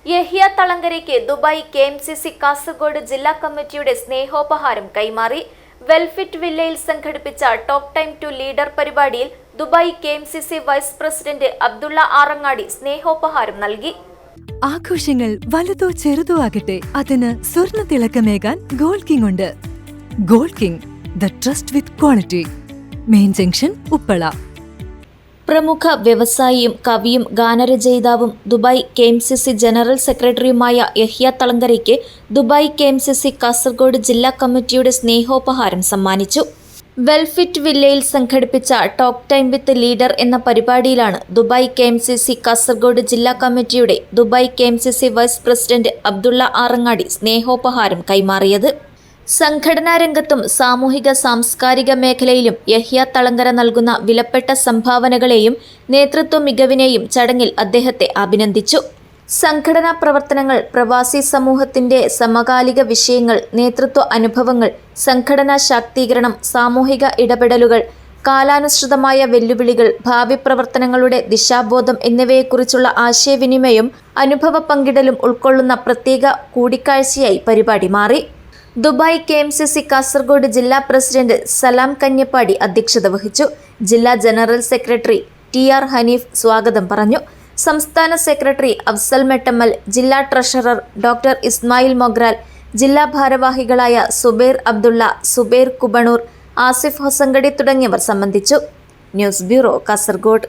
യഹിയ തളങ്കരയ്ക്ക് Dubai KMCC Kasaragod ജില്ലാ കമ്മിറ്റിയുടെ സ്നേഹോപഹാരം കൈമാറി. വെൽഫിറ്റ് വില്ലയിൽ സംഘടിപ്പിച്ച ടോക്ക് ടൈം ടു ലീഡർ പരിപാടിയിൽ Dubai KMCC vice president Abdulla Arangadi സ്നേഹോപഹാരം നൽകി. ആഘോഷങ്ങൾ വലുതോ ചെറുതോ ആകട്ടെ, അതിന് സ്വർണ്ണ തിളക്കമേകാൻ ഗോൾഡ് കിങ് ഉണ്ട്. Gold king, the trust with quality. Main junction, Uppala. പ്രമുഖ വ്യവസായിയും കവിയും ഗാനരചയിതാവും ദുബായ് KMCC ജനറൽ സെക്രട്ടറിയുമായ യഹിയ തളങ്കരയ്ക്ക് ദുബായ് KMCC കാസർഗോഡ് ജില്ലാ കമ്മിറ്റിയുടെ സ്നേഹോപഹാരം സമ്മാനിച്ചു. വെൽഫിറ്റ് വില്ലയിൽ സംഘടിപ്പിച്ച ടോക്ക് ടൈം വിത്ത് ലീഡർ എന്ന പരിപാടിയിലാണ് ദുബായ് KMCC കാസർഗോഡ് ജില്ലാ കമ്മിറ്റിയുടെ Dubai KMCC vice president Abdulla Arangadi സ്നേഹോപഹാരം കൈമാറിയത്. സംഘടനാ രംഗത്തും സാമൂഹിക സാംസ്കാരിക മേഖലയിലും യഹിയ തളങ്കര നൽകുന്ന വിലപ്പെട്ട സംഭാവനകളെയും നേതൃത്വ മികവിനെയും ചടങ്ങിൽ അദ്ദേഹത്തെ അഭിനന്ദിച്ചു. സംഘടനാ പ്രവർത്തനങ്ങൾ, പ്രവാസി സമൂഹത്തിന്റെ സമകാലിക വിഷയങ്ങൾ, നേതൃത്വ അനുഭവങ്ങൾ, സംഘടനാ ശാക്തീകരണം, സാമൂഹിക ഇടപെടലുകൾ, കാലാനുസൃതമായ വെല്ലുവിളികൾ, ഭാവി പ്രവർത്തനങ്ങളുടെ ദിശാബോധം എന്നിവയെക്കുറിച്ചുള്ള ആശയവിനിമയം, അനുഭവ പങ്കിടലും ഉൾക്കൊള്ളുന്ന പ്രത്യേക കൂടിക്കാഴ്ചയായി പരിപാടി മാറി. ദുബായ് KMCC കാസർഗോഡ് ജില്ലാ പ്രസിഡന്റ് സലാം കഞ്ഞപ്പാടി അധ്യക്ഷത വഹിച്ചു. ജില്ലാ ജനറൽ സെക്രട്ടറി TR ഹനീഫ് സ്വാഗതം പറഞ്ഞു. സംസ്ഥാന സെക്രട്ടറി അഫ്സൽ മെട്ടമ്മൽ, ജില്ലാ ട്രഷറർ ഡോക്ടർ ഇസ്മായിൽ മൊഗ്രാൽ, ജില്ലാ ഭാരവാഹികളായ സുബൈർ അബ്ദുള്ള, സുബൈർ കുബണൂർ, ആസിഫ് ഹൊസങ്കടി തുടങ്ങിയവർ സംബന്ധിച്ചു. News bureau, Kasaragod.